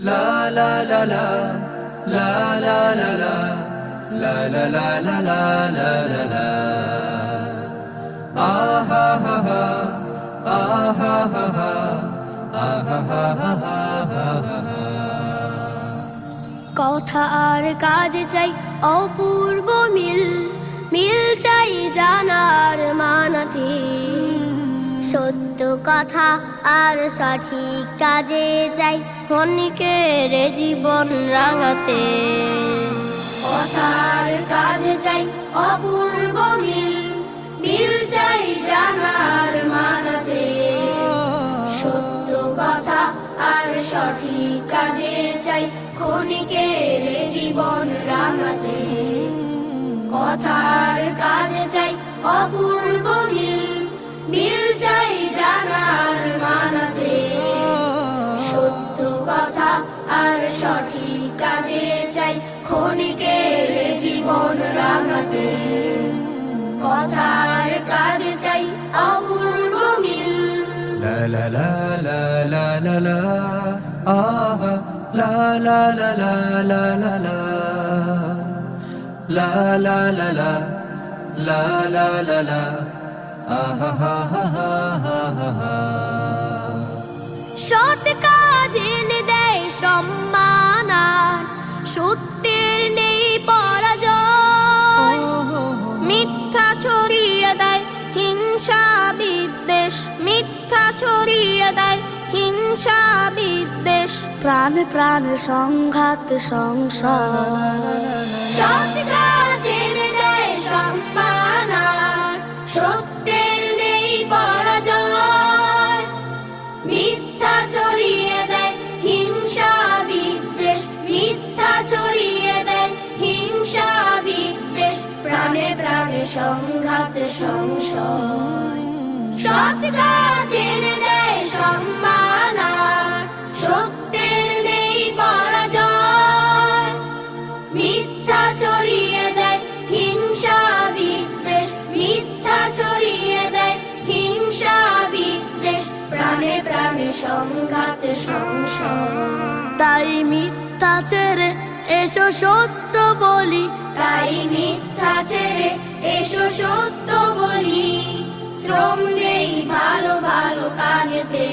La la la la la la la la la la la la la la la la ah ha ha ha ah ha ha ha ah ha ha ha ha ha কথা আর কাজ চাই অপূর্ব মিল মিল চাই জানার মানাতে সত্য কথা আর সঠিক কাজে চাই ক্ষণিকের জীবন রাঙাতে কথা আর কাজে চাই অপূর্ব মিল মিল চাই জানার মানাতে সত্য কথা আর সঠিক কাজে চাই ক্ষণিকের জীবন রাঙাতে কথার কাজে চাই অপূর্ব মিল মিল চাই জানার মানাতে সত্য কথা আর সঠিক কাজে চাই ক্ষণিকের জীবন রাঙাতে কথার কাজে চাই অপূর্ব মিল La la la la la la la ah la la la la la la la la la la la la la la la ah ha ha ha ha ha ha সৎ কাজ এনে দেয় সম্মান আর সত্যের নেই পরাজয় মিথ্যা ছড়িয়ে দেয় হিংসা বিদ্বেষ মিথ্যা ছড়িয়ে দেয় হিংসা বিদ্বেষ প্রাণে প্রাণে সংঘাত সংশয় সৎ কাজ এনে দেয় সম্মান আর সত্যের নেই পরাজয় মিথ্যা ছড়িয়ে দেয় হিংসা বিদ্বেষ মিথ্যা ছড়িয়ে দেয় হিংসা বিদ্বেষ প্রাণে প্রাণে সংঘাত সংশয় সৎ কাজ এনে দেয় সম্মান আর সত্যের নেই পরাজয় মিথ্যা ছড়িয়ে দেয় হিংসা বিদ্বেষ মিথ্যা ছড়িয়ে দেয় হিংসা বিদ্বেষ প্রাণে প্রাণে সংঘাত সংশয় তাই মিথ্যা ছেড়ে এসো সত্য বলি তাই মিথ্যা ছেড়ে এসো সত্য বলি শ্রম দেই ভালো ভালো কাজেতে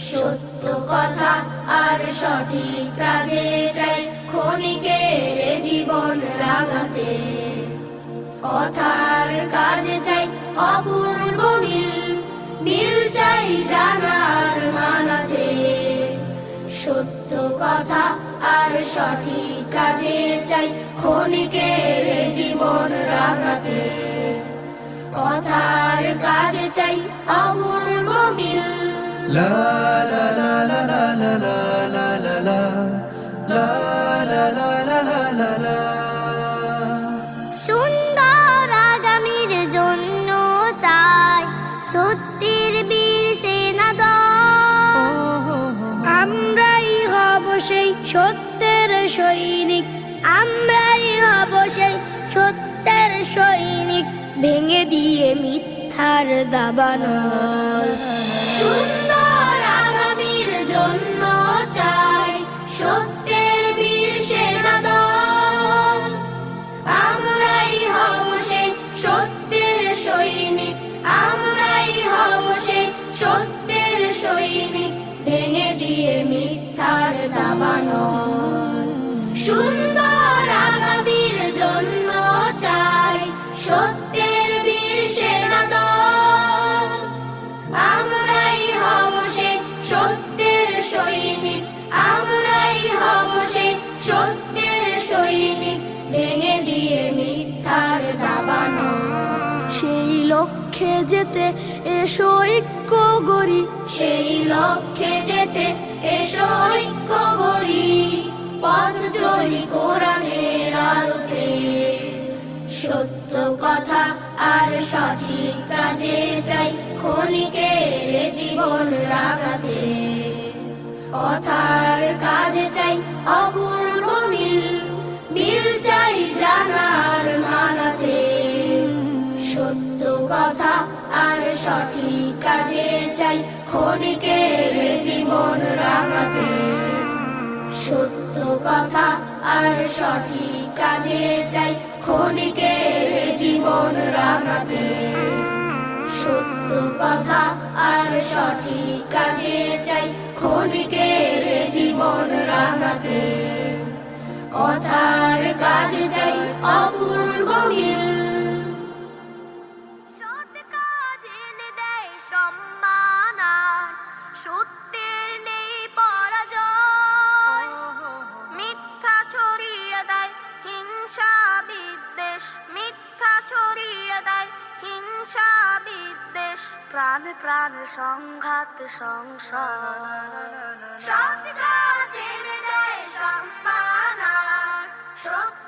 সত্য কথা আর সঠিক কাজে চাই ক্ষণিকের জীবন রাঙাতে কথার কাজে চাই অপূর্ব মিল মিল চাই জানার মানাতে সত্য কথা আর সঠিক কাজে চাই ক্ষণিকের জীবন রাঙাতে কথার কাজে চাই অপূর্ব মিল La la la la la la la la la la la la la la la la la সুন্দর আগামীর জন্য চাই সত্যের বীর সেনাদল আমরাই হব সেই সত্যের সৈনিক আমরাই হব সেই সত্যের সৈনিক ভেঙে দিয়ে মিথ্যার দাবানল সুন্দর আগামীর জন্য চাই সত্যের বীর সেনাদল আমরাই হব সেই সত্যের সৈনিক আমরাই হব সেই সত্যের সৈনিক ভেঙে দিয়ে মিথ্যার দাবানল সুন্দর আগামীর জন্য চাই সত্যের বীর সেনাদল আমরাই হব সেই সত্যের সৈনিক আমরাই হব সেই সত্যের সৈনিক ভেঙে দিয়ে মিথ্যার দাবানল সেই লক্ষ্যে যেতে এসো ঐক্য গড়ি সেই লক্ষ্যে যেতে এসো ঐক্য গড়ি পথ চলি কোরআনের আলোতে সত্য কথা আর সঠিক কাজে চাই ক্ষণিকের জীবন রাঙাতে কথার কাজে চাই অপূর্ব মিল মিল চাই জানার মানাতে সত্য কথা আর সঠিক কাজে চাই ক্ষণিকের জীবন রাঙাতে কথা আর সঠিক কাজে চাই ক্ষণিকের জীবন রাঙাতে সত্য কথা আর সঠিক কাজে চাই ক্ষণিকের জীবন রাঙাতে কথার কাজে চাই অপূর্ব মিল সৎ কাজ এনে দেয় সম্মান আর সত্যের নেই পরাজয় মিথ্যা ছড়িয়ে দেয় হিংসা বিদ্বেষ মিথ্যা ছড়িয়ে দেয় হিংসা বিদ্বেষ প্রাণে প্রাণে সংঘাত সংশয় সৎ কাজ এনে দেয় সম্মান আর সত্য